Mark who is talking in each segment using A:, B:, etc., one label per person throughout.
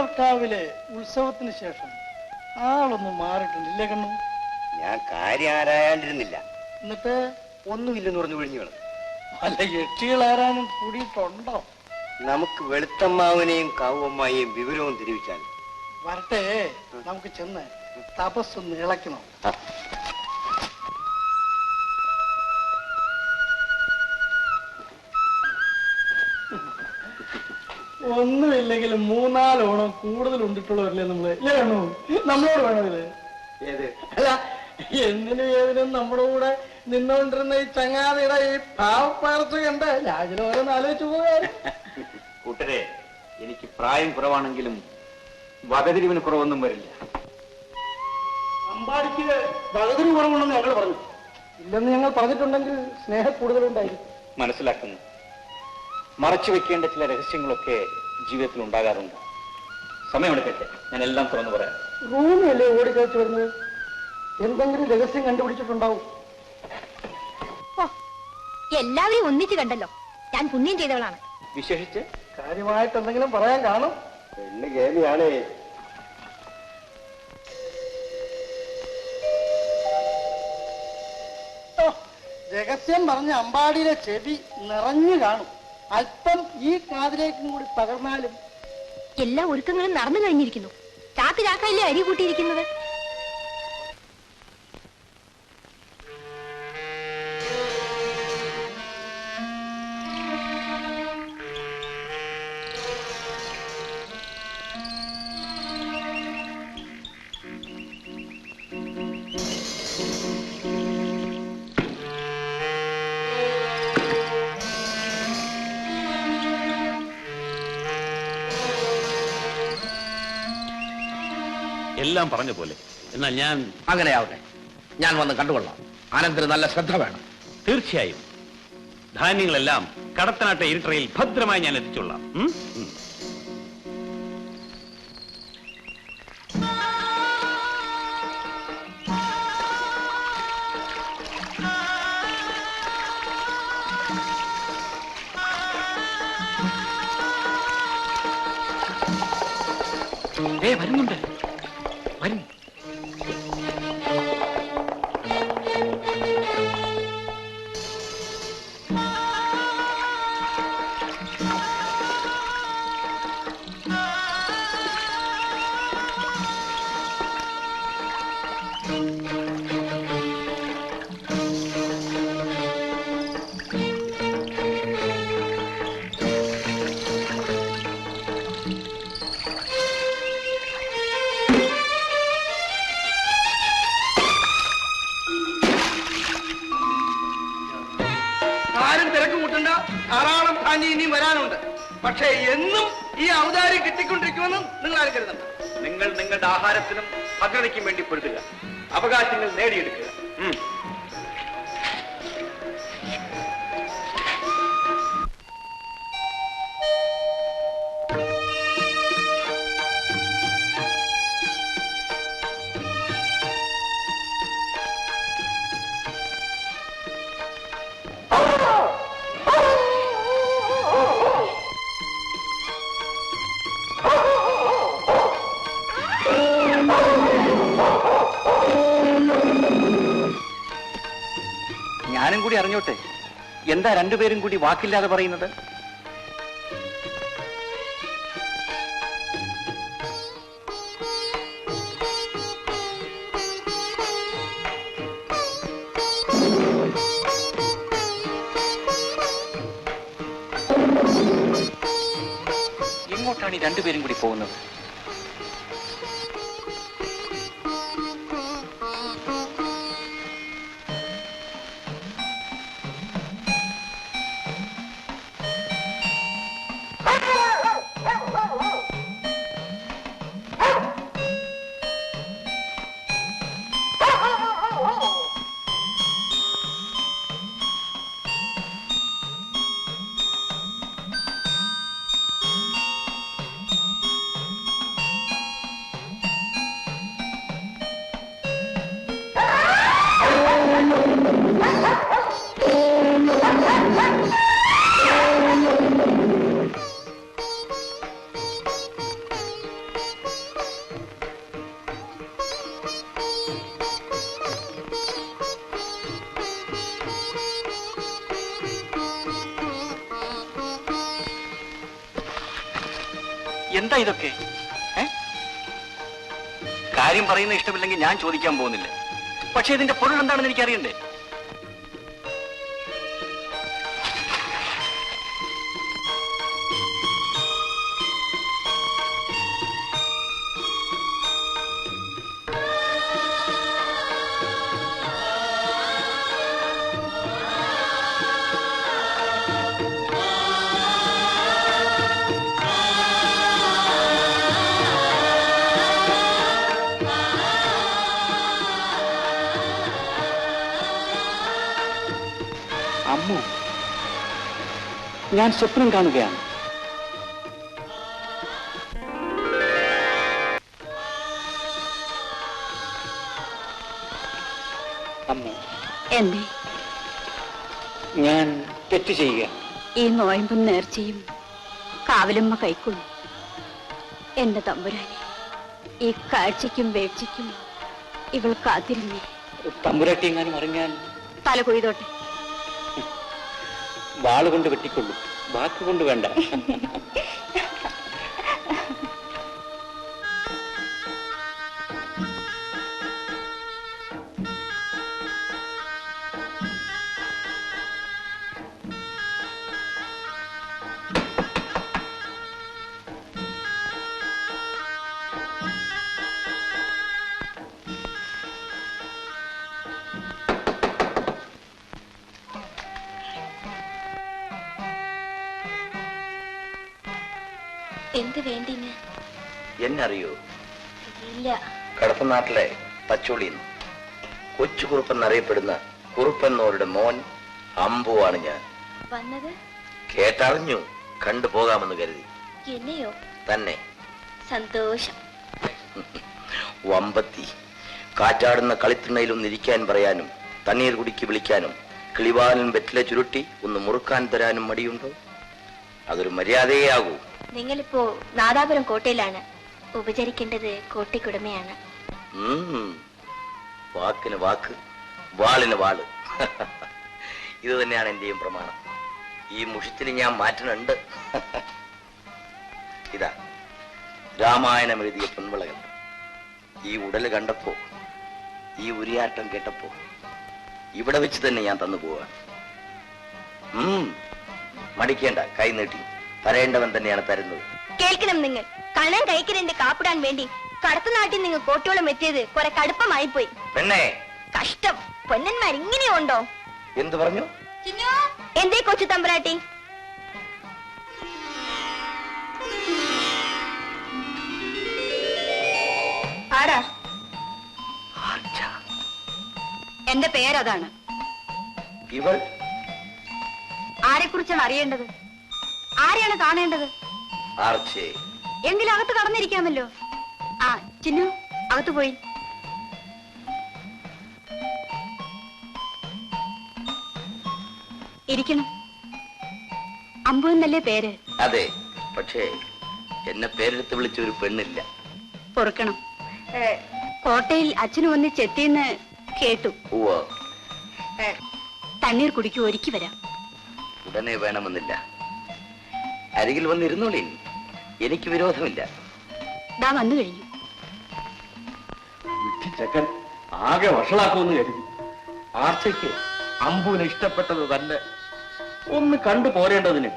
A: വട്ടിയൂർക്കാവിലെ ഉത്സവത്തിന് ശേഷം ആളൊന്നും മാറിയിട്ടുണ്ട്, ഇല്ലേ കണ്ണു?
B: ഞാൻ കാര്യം ആരായാണ്ടിരുന്നില്ല.
A: എന്നിട്ട്
B: ഒന്നുമില്ലെന്ന് പറഞ്ഞു ഒഴിഞ്ഞു കളഞ്ഞു.
A: അല്ല, യക്ഷികളാരാനും കൂടിയിട്ടുണ്ടോ?
B: നമുക്ക് വെളുത്തമ്മാവനെയും കാവമ്മയെയും വിവരവും തിരിവിച്ചാൽ
A: വരട്ടെ, നമുക്ക് ചെന്ന് തപസ്സൊന്ന് ഇളക്കണം. ഒന്നുമില്ലെങ്കിലും 3-4 ഓണം കൂടുതൽ ഉണ്ടിട്ടുള്ളവരല്ലേ നമ്മള്, ഇല്ലേ കണ്ണു? നമ്മളോട് വേണമില്ലേ? അല്ല, എന്തിനും ഏതിനും നമ്മുടെ കൂടെ നിന്നോണ്ടിരുന്ന ഈ ചങ്ങാതിയുടെ ഈ പാവപ്പാർച്ച കണ്ട് ഞാൻ ഓരോന്ന് ആലോചിച്ചു പോകാൻ.
C: കൂട്ടരെ, എനിക്ക് പ്രായം കുറവാണെങ്കിലും വകതിരിവിന് കുറവൊന്നും വരില്ല.
A: അമ്പാടിക്ക് വകതിരിവ് കുറവുണ്ടെന്ന് ഞങ്ങൾ പറഞ്ഞു. ഇല്ലെന്ന് ഞങ്ങൾ പറഞ്ഞിട്ടുണ്ടെങ്കിൽ സ്നേഹം കൂടുതലുണ്ടായിരിക്കും.
C: മനസ്സിലാക്കുന്നു. മറച്ചു വെക്കേണ്ട ചില രഹസ്യങ്ങളൊക്കെ ജീവിതത്തിൽ ഉണ്ടാകാറുണ്ട്. സമയമെടുക്കട്ടെ, ഞാൻ എല്ലാം തുറന്നു പറയാം.
A: റൂമിലല്ലേ ഓടിക്കളിച്ചു വരുന്നത്? എന്തെങ്കിലും രഹസ്യം കണ്ടുപിടിച്ചിട്ടുണ്ടാവും.
D: എല്ലാവരെയും ഒന്നിച്ച് കണ്ടല്ലോ, ഞാൻ പുണ്യം ചെയ്തവളാണ്.
C: വിശേഷിച്ച്
A: കാര്യമായിട്ട് എന്തെങ്കിലും പറയാൻ കാണും.
B: പെണ്ണ് കേമിയാണേ.
A: രഹസ്യം പറഞ്ഞ അമ്പാടിയിലെ ചെവി നിറഞ്ഞു കാണും. അല്പം ഈ കാതിലേക്കും കൂടി പകർന്നാലും.
D: എല്ലാ ഒരുക്കങ്ങളും നടന്നു കഴിഞ്ഞിരിക്കുന്നു. ചാക്കിലാക്കല്ലേ അരി കൂട്ടിയിരിക്കുന്നത്.
C: എല്ലാം പറഞ്ഞ പോലെ. എന്നാൽ ഞാൻ
E: അങ്ങനെയാവട്ടെ, ഞാൻ വന്ന് കണ്ടുകൊള്ളാം. അനന്തരം നല്ല ശ്രദ്ധ വേണം.
C: തീർച്ചയായും ധാന്യങ്ങളെല്ലാം കടത്തനാട്ടെ ഇരുട്ടറയിൽ ഭദ്രമായി ഞാൻ എത്തിച്ചോളാം. വരുന്നുണ്ട്, വരും.
A: ധാരാളം ധാന്യം ഇനിയും വരാനുണ്ട്. പക്ഷേ എന്നും ഈ ഔദാര്യം കിട്ടിക്കൊണ്ടിരിക്കുമെന്നും നിങ്ങൾ ആരും കരുതണ്ട.
C: നിങ്ങൾ നിങ്ങളുടെ ആഹാരത്തിനും ഭദ്രതയ്ക്കും വേണ്ടി പൊരുതുക, അവകാശങ്ങൾ നേടിയെടുക്കുക. ഞാനും കൂടി അറിഞ്ഞോട്ടെ, എന്താ രണ്ടുപേരും കൂടി വാക്കില്ലാതെ പറയുന്നത്? എങ്ങോട്ടാണ് ഈ രണ്ടുപേരും കൂടി പോകുന്നത്? എന്താ ഇതൊക്കെ? കാര്യം പറയുന്ന ഇഷ്ടമില്ലെങ്കിൽ ഞാൻ ചോദിക്കാൻ പോകുന്നില്ല. പക്ഷെ ഇതിന്റെ പൊരുൾ എന്താണെന്ന് എനിക്കറിയണ്ടേ? അമ്മു, ഞാൻ സ്വപ്നം കാണുകയാണ്. അമ്മു,
F: എന്നെ
C: ഞാൻ തെറ്റ് ചെയ്യുക.
F: ഈ നോയമ്പും നേർച്ചയും കാവലമ്മ കൈക്കൊള്ളു. എന്റെ തമ്പുരാനെ, ഈ കാഴ്ചയ്ക്കും വേഴ്ചയ്ക്കും ഇവൾ കാത്തിരുന്നേ.
C: തമ്പുരാട്ടി എങ്ങാനും അറിഞ്ഞാൽ
F: തല കൊയ്തോട്ടെ.
C: വാളുകൊണ്ട് വെട്ടിക്കൊള്ളു, വാക്കുകൊണ്ട് വേണ്ട.
D: എന്ത് വേണ്ടിന്?
E: എന്നറിയോ?
D: ഇല്ല.
E: കടപ്പനാട്ടിലെ പച്ചോളിന്ന് കൊച്ചു കുറുപ്പെന്നറിയപ്പെടുന്ന കുറുപ്പെന്നോരുടെ മോൻ അമ്പുവാണ് ഞാൻ.
D: വന്നത്
E: കേട്ടറിഞ്ഞു, കണ്ടുപോകാമെന്ന് കരുതി.
D: എന്നെയോ?
E: തന്നെ.
D: സന്തോഷം.
E: വമ്പത്തി കാറ്റാടുന്ന കളിത്തിണ്ണയിലൊന്ന് ഇരിക്കാൻ പറയാനും തണ്ണീർ കുടിക്ക് വിളിക്കാനും കിളിവാലും വെറ്റില ചുരുട്ടി ഒന്ന് മുറുക്കാൻ തരാനും മടിയുണ്ടോ? അതൊരു മര്യാദയേ ആകൂ.
D: നിങ്ങളിപ്പോ നാദാപുരം കോട്ടയിലാണ്. ഉപചരിക്കേണ്ടത് കോട്ടയ്ക്കുടമയാണ്.
E: വാക്കിന് വാക്ക്, വാളിന് വാള്. ഇത് തന്നെയാണ് എന്റെയും പ്രമാണം. ഈ മുഷിച്ചിൽ ഞാൻ മാറ്റുന്നുണ്ട്. ഇതാ രാമായണം എഴുതിയ പൊൻവിളകൾ. ഈ ഉടല് കണ്ടപ്പോ, ഈ ഉരിയാട്ടം കേട്ടപ്പോ ഇവിടെ വെച്ച് തന്നെ ഞാൻ തന്നു പോവാൻ. മടിക്കേണ്ട, കൈ നീട്ടി തരേണ്ടവൻ തന്നെയാണ് തരുന്നത്.
D: കേൾക്കണം നിങ്ങൾ. കണം കഴിക്കലിന്റെ കാപ്പിടാൻ വേണ്ടി കടത്തനാട്ടിൽ നിങ്ങൾ കോട്ടയോളം എത്തിയത് കുറെ കടുപ്പമായി പോയി.
E: പെണ്ണേ,
D: കഷ്ടം. പൊന്നന്മാർ ഇങ്ങനെയുണ്ടോ?
E: എന്തു പറഞ്ഞു?
D: എന്തേ കൊച്ചു തമ്പുരാട്ടി? ആരാ?
F: എന്റെ പേരതാണ്.
E: ഇവൾ
F: ആരെക്കുറിച്ചാണ് അറിയേണ്ടത്? ആരെയാണ് കാണേണ്ടത്?
E: ആർച്ചേ.
F: എങ്കിലും അകത്ത് കടന്നിരിക്കാമല്ലോ. ആ ചിന്നു, അകത്ത് പോയി. ഇരിക്കണം. അമ്പു എന്നല്ലേ പേര്?
E: അതെ, പക്ഷേ എന്നെ പേരെടുത്ത് വിളിച്ച ഒരു പെണ്ണില്ല.
F: പൊറുക്കണം. കോട്ടയിൽ അച്ഛന് വന്ന് ചെത്തിന്ന് കേട്ടു. തണ്ണീർ കുടിക്കു, ഒരുക്കി വരാം.
E: ഉടനെ വേണമെന്നില്ല, അരികിൽ വന്നിരുന്നോളീ, എനിക്ക് വിരോധമില്ല.
F: ദാ വന്നു കഴിഞ്ഞു.
A: ചെക്കൻ ആകെ വഷളാക്കുമെന്ന് കരുതി. ആർച്ചയ്ക്ക് അമ്പുവിന് ഇഷ്ടപ്പെട്ടത് തന്നെ. ഒന്ന് കണ്ടു പോരേണ്ടതിന്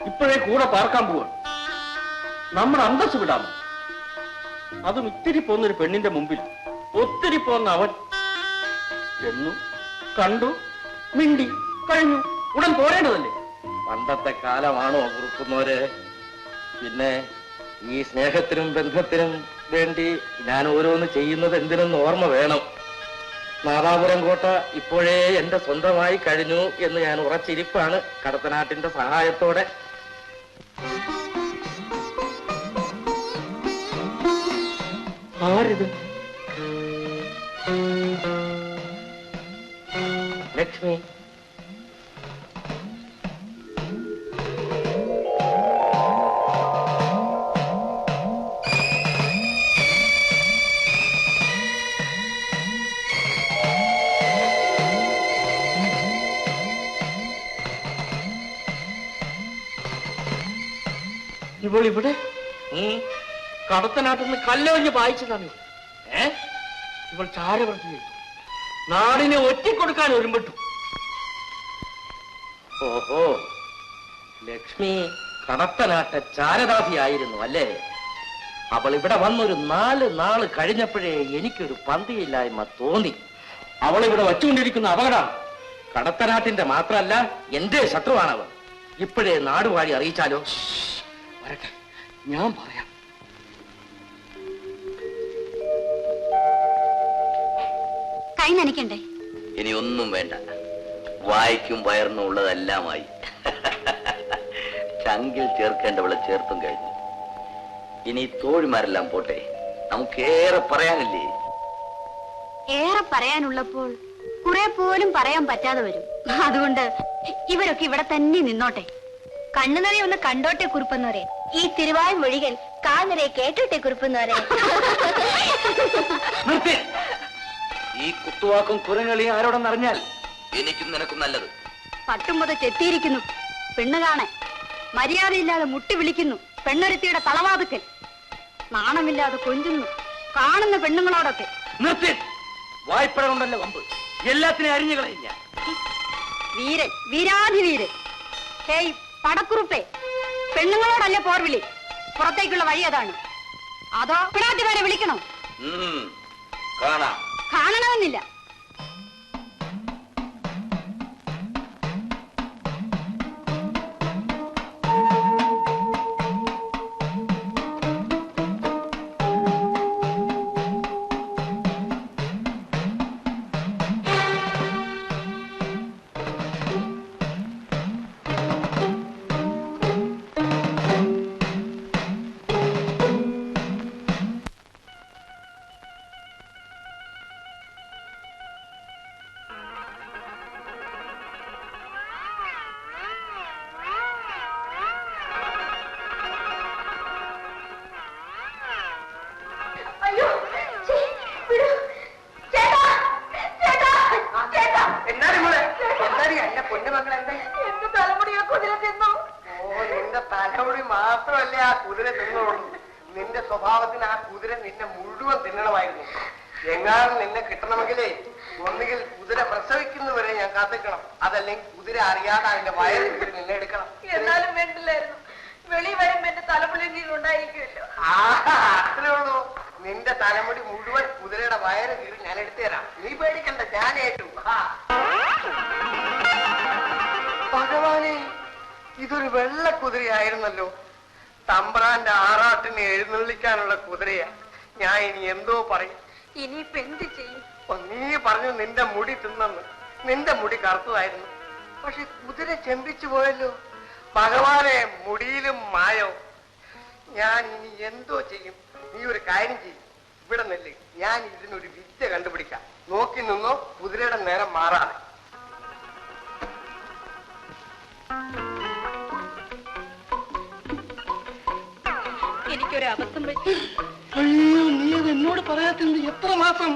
A: ഇപ്പോഴേ കൂടെ പാർക്കാൻ പോവാണ്. നമ്മുടെ അന്തസ് വിടാമോ? അതും ഇത്തിരി പോന്നൊരു പെണ്ണിന്റെ മുമ്പിൽ ഒത്തിരി പോന്ന അവൻ ചെന്നു, കണ്ടു, മിണ്ടി, കഴിഞ്ഞു. ഉടൻ പോരേണ്ടതല്ലേ? പണ്ടത്തെ കാലമാണോ കുറുക്കുന്നവര്? പിന്നെ ഈ സ്നേഹത്തിനും ബന്ധത്തിനും വേണ്ടി ഞാൻ ഓരോന്ന് ചെയ്യുന്നത് എന്തിനെന്ന് ഓർമ്മ വേണം. നാദാപുരം കോട്ട ഇപ്പോഴേ എന്റെ സ്വന്തമായി കഴിഞ്ഞു എന്ന് ഞാൻ ഉറച്ചിരിപ്പാണ്, കടത്തനാട്ടിന്റെ സഹായത്തോടെ. ആരിത്? ലക്ഷ്മി. ഇപ്പോൾ ഇവിടെ കടത്തനാട്ടിൽ നിന്ന് കല്ലൊഴിഞ്ഞ് പായിച്ചതാണ്. ഇവൾ ചാരവൃത്തി ചെയ്തു. നാടിനെ ഒറ്റിക്കൊടുക്കാൻ ഒരുമ്പെട്ടു.
E: ഓഹോ, ലക്ഷ്മി കടത്തനാട്ട ചാരദാസിയായിരുന്നു അല്ലേ? അവൾ ഇവിടെ വന്നൊരു 4 നാള് കഴിഞ്ഞപ്പോഴേ എനിക്കൊരു പന്തിയില്ലായ്മ തോന്നി.
A: അവളിവിടെ വച്ചുകൊണ്ടിരിക്കുന്ന അപകടം
E: കടത്തനാട്ടിന്റെ മാത്രമല്ല, എന്റെ ശത്രുവാണവൾ. ഇപ്പോഴേ നാടുവാഴി അറിയിച്ചാലോ?
A: വരട്ടെ, ഞാൻ പറയാം.
F: കൈ നനയ്ക്കണ്ടേ?
E: ഇനി ഒന്നും വേണ്ട. വായിക്കും വയറിനും ഉള്ളതെല്ലാമായി. ചങ്കിൽ ചേർക്കേണ്ടവളെ ചേർത്തും കഴിഞ്ഞു. ഇനി തോഴിമാരെല്ലാം പോട്ടെ, നമുക്കേറെ പറയാനില്ലേ?
F: ഏറെ പറയാനുള്ളപ്പോൾ കുറെ പോലും പറയാൻ പറ്റാതെ വരും. അതുകൊണ്ട് ഇവരൊക്കെ ഇവിടെ തന്നെ നിന്നോട്ടെ.
D: കണ്ണുനിറയെ ഒന്ന് കണ്ടോട്ടെ കുറുപ്പെന്നോരെ. ഈ തിരുവായ മൊഴികൾ കാൽനിറയെ കേട്ടോട്ടെ കുറുപ്പെന്നോരെ.
E: ഈ കുത്തുവാക്കും കുരങ്ങളിയും ആരോടെന്നറിഞ്ഞാൽ എനിക്കും നിനക്കും നല്ലത്.
F: പട്ടുമ്പത് ചെത്തിയിരിക്കുന്നു പെണ്ണ് കാണാൻ. മര്യാദയില്ലാതെ മുട്ടി വിളിക്കുന്നു പെണ്ണൊരുത്തിയുടെ തളവാതുക്കൽ. നാണമില്ലാതെ കൊഞ്ചുന്നു കാണുന്ന പെണ്ണുങ്ങളോടൊക്കെ.
E: നിർത്തി. വായ്പഴ കൊണ്ടല്ലേ വമ്പ്. എല്ലാത്തിനെയും അരിഞ്ഞു കളഞ്ഞ
F: വീരൻ, വീരാധിവീരൻ. ഹേയ് പടക്കുറുപ്പേ, പെണ്ണുങ്ങളോടല്ലേ പോർവിളി? പുറത്തേക്കുള്ള വഴി അതാണ്. അതോ പിടാത്തിമാരെ വിളിക്കണോ?
E: കാണാം.
F: കാണണമെന്നില്ല.
B: തലമുടി മാത്രമല്ല ആ കുതിര തിന്നോളൂ. നിന്റെ സ്വഭാവത്തിന് ആ കുതിര നിന്നെ മുഴുവൻ തിന്നണമായിരുന്നു. എങ്ങാനും നിന്നെ കിട്ടണമെങ്കിലേ ഒന്നുകിൽ കുതിര പ്രസവിക്കുന്നവരെ ഞാൻ കാത്തിക്കണം, അതല്ലെങ്കിൽ കുതിര അറിയാതെ അതിന്റെ വയറിൽ നിന്നെ എടുക്കണം.
G: എന്നാലും വേണ്ടില്ലായിരുന്നു. വെളി വരുമ്പോ എന്റെ തലമുടി ഉണ്ടായിരിക്കുമല്ലോ.
B: അത്രേ ഉള്ളൂ. നിന്റെ തലമുടി മുഴുവൻ കുതിരയുടെ വയറ് കീറി ഞാൻ എടുത്തു തരാം. നീ പേടിക്കണ്ട, ഞാൻ ഏറ്റു. ഭഗവാനെ, ഇതൊരു വെള്ള കുതിരയായിരുന്നല്ലോ. തമ്പ്രാന്റെ ആറാട്ടിനെ എഴുന്നള്ളിക്കാനുള്ള കുതിരയാ. ഞാൻ ഇനി എന്തോ പറയും.
G: ഇനിയിപ്പൊ എന്ത് ചെയ്യും?
B: നീ പറഞ്ഞു നിന്റെ മുടി തിന്നെന്ന്. നിന്റെ മുടി കറുത്തതായിരുന്നു. പക്ഷെ കുതിര ചെമ്പിച്ചു പോയല്ലോ. ഭഗവാനെ, മുടിയിലും മായോ. ഞാൻ ഇനി എന്തോ ചെയ്യും? നീ ഒരു കാര്യം ചെയ്യും, ഇവിടെ നില്ല്. ഞാൻ ഇതിനൊരു വിദ്യ കണ്ടുപിടിക്കാം. നോക്കി നിന്നോ, കുതിരയുടെ നേരം മാറാതെ.
G: എനിക്കൊരു അബദ്ധം പറ്റി.
A: അയ്യോ, നീ അത് എന്നോട് പറയാത്തത് എത്ര മാസം?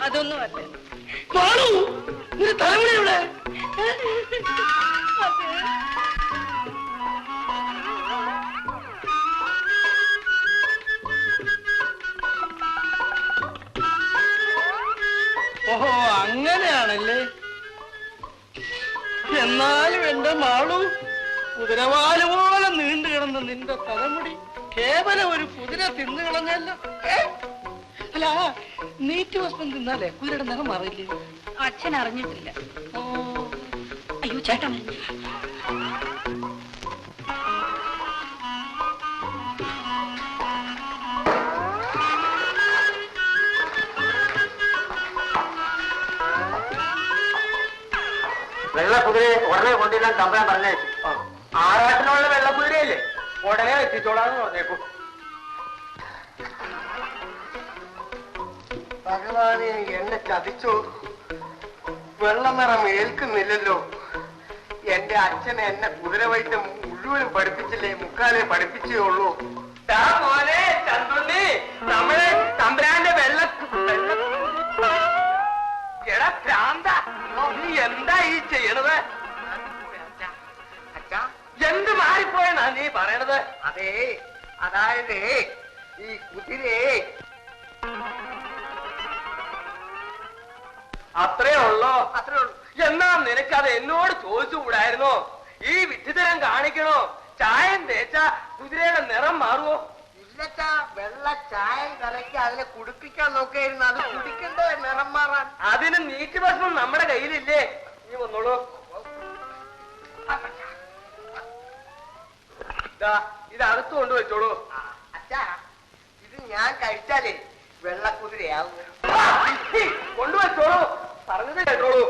G: അതൊന്നും അല്ല.
A: നിന്റെ തലമുടി എവിടെ? ഓഹോ, അങ്ങനെയാണല്ലേ. എന്നാലും എന്റെ മാളു, കുതിരവാല് പോലെ നീണ്ടു കിടന്ന നിന്റെ തലമുടി കേവലം ഒരു കുതിര തിന്നു കളഞ്ഞല്ലോ. അല്ല, നീറ്റ് വസ്ത്രം തിന്നാലേ കുതിരയുടെ നിറം മാറില്ലേ?
F: അച്ഛൻ അറിഞ്ഞിട്ടില്ല. അയ്യോ ചേട്ടാ,
B: വെള്ളക്കുതിരയെ ഉടനെ കൊണ്ടുവരാൻ തമ്പ്രാൻ പറഞ്ഞേച്ചു. ആറാട്ടിനുള്ള വെള്ളക്കുതിരയല്ലേ, ഉടനെ എത്തിച്ചോളാന്ന് പറഞ്ഞേക്കൂ. ഭഗവാനെ, എന്നെ ചതിച്ചോ? വെള്ളനിറം ഏൽക്കുന്നില്ലല്ലോ. എന്റെ അച്ഛനെ എന്നെ കുതിര വൈദ്യം മുഴുവനും പഠിപ്പിച്ചില്ലേ, മുക്കാലേ പഠിപ്പിച്ചേ ഉള്ളൂ. മോനെ ചന്തുണ്ണി, നമ്മളെ തമ്പ്രാന്റെ എടാ ഭ്രാന്ത, നീ എന്താ ഈ ചെയ്യണത്? എന്ത് മാറിപ്പോയെന്നാ നീ പറയണത്? അതേ, അതായത് ഈ കുതിരയെ
A: അത്രേ ഉള്ളോ?
B: അത്രേ ഉള്ളൂ.
A: എന്നാ നിനക്കത് എന്നോട് ചോദിച്ചുകൂടായിരുന്നോ? ഈ വിഡ്ഢിത്തരം കാണിക്കണോ? ചായം തേച്ചാ കുതിരയുടെ നിറം മാറുമോ?
B: ഇല്ലച്ചാ, വെള്ള ചായ കലക്കി അതിനെ കുടിപ്പിക്കാൻ നോക്കിയായിരുന്നു. അത് കുടിക്കണ്ടേ നിറം മാറാൻ?
A: അതിന് നീറ്റ് ഭസ്മം നമ്മുടെ കയ്യിലില്ലേ? നീ വന്നോളൂ. ഇത് അടുത്ത് കൊണ്ടുവച്ചോളൂ.
B: അച്ഛാ, ഇത് ഞാൻ കഴിച്ചാലേ വെള്ളക്കുതിരയാവും.
A: കൊണ്ടുവച്ചോളൂ, പറഞ്ഞത് കേട്ടോളൂ.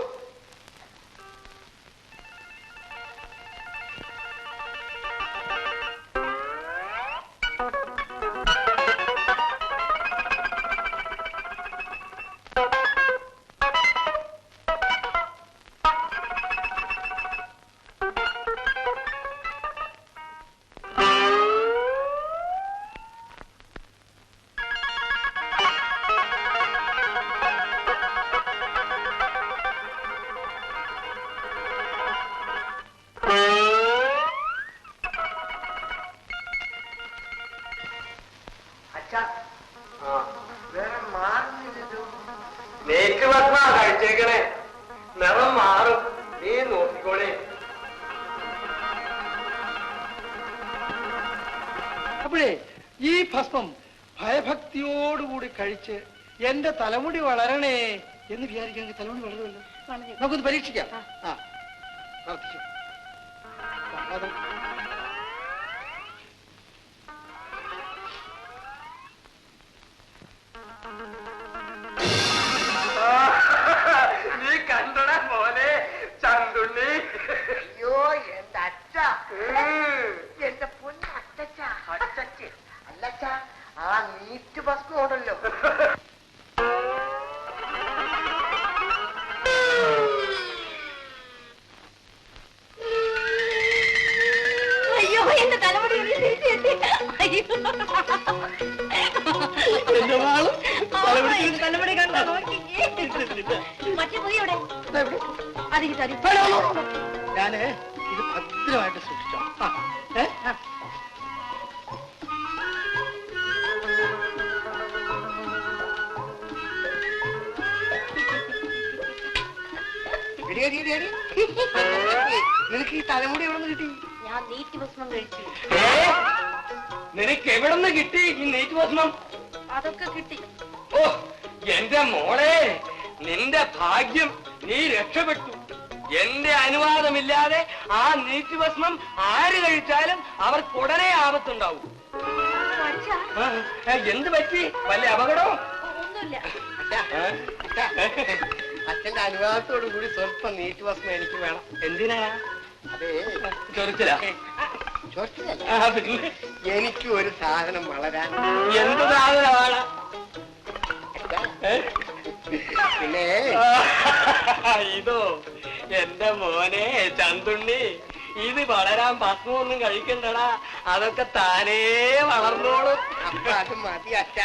A: നീക്ക് ഭക്ഷണ കഴിച്ചേക്കണേ, നിറം മാറും. നീ നോക്കിക്കോളേ.
H: അപ്പോഴേ ഈ ഭസ്മം ഭയഭക്തിയോടുകൂടി കഴിച്ച് എന്റെ തലമുടി വളരണേ എന്ന് വിചാരിക്കാമെങ്കിൽ തലമുടി വളരുമല്ലോ. നമുക്കൊന്ന് പരീക്ഷിക്കാം. ആ, പ്രാർത്ഥിച്ചു.
A: നീ കണ്ടട പോലെ ചന്തുണ്ണി.
B: അയ്യോ, എന്റെ അച്ഛ, എന്റെ പൊന്ന അച്ഛ. അച്ഛ അല്ലച്ച, ആ നീറ്റ് ഭസ്മം ഉണ്ടല്ലോ.
F: അയ്യോ, എന്റെ തലമുടി തലമുടി കണ്ടോ? മറ്റേ പുതിയ എവിടെ? അതിന് തരും.
H: ഞാന് ഇത് ഭദ്രമായിട്ട് സൂക്ഷിച്ചോ.
B: നിനക്ക് ഈ തലമുടി എവിടെ നിന്ന് കിട്ടി?
F: ഞാൻ നീറ്റ് ഭസ്മം കഴിച്ചു.
A: നിനക്ക് എവിടെ നിന്ന് കിട്ടി ഈ നീറ്റ് ഭസ്മം?
F: അതൊക്കെ കിട്ടി.
A: ഓ, എന്റെ മോളെ, നിന്റെ ഭാഗ്യം, നീ രക്ഷപ്പെട്ടു. എന്റെ അനുവാദമില്ലാതെ ആ നീറ്റ് ഭസ്മം ആര് കഴിച്ചാലും അവർക്ക് ഉടനെ ആപത്തുണ്ടാവും. എന്ത് പറ്റി? വല്ല അപകടവും?
F: ഒന്നുമില്ല.
B: അച്ഛന്റെ അനുവാദത്തോടു കൂടി സ്വല്പം നീറ്റ് ഭസ്മം എനിക്ക് വേണം.
A: എന്തിനാ?
B: അതെ,
A: ചൊറിച്ചില്ല.
B: പിന്നെ എനിക്ക് ഒരു സാധനം വളരാൻ.
A: എന്ത് സാധനമാണ്?
B: പിന്നെ
A: ഇതോ എന്റെ മോനെ ചന്തുണ്ണി, ഇത് വളരാൻ ഭസ്മൊന്നും കഴിക്കണ്ടടാ, അതൊക്കെ താനേ വളർന്നോളും.
B: അപ്പൊ അത് മതി അച്ഛ.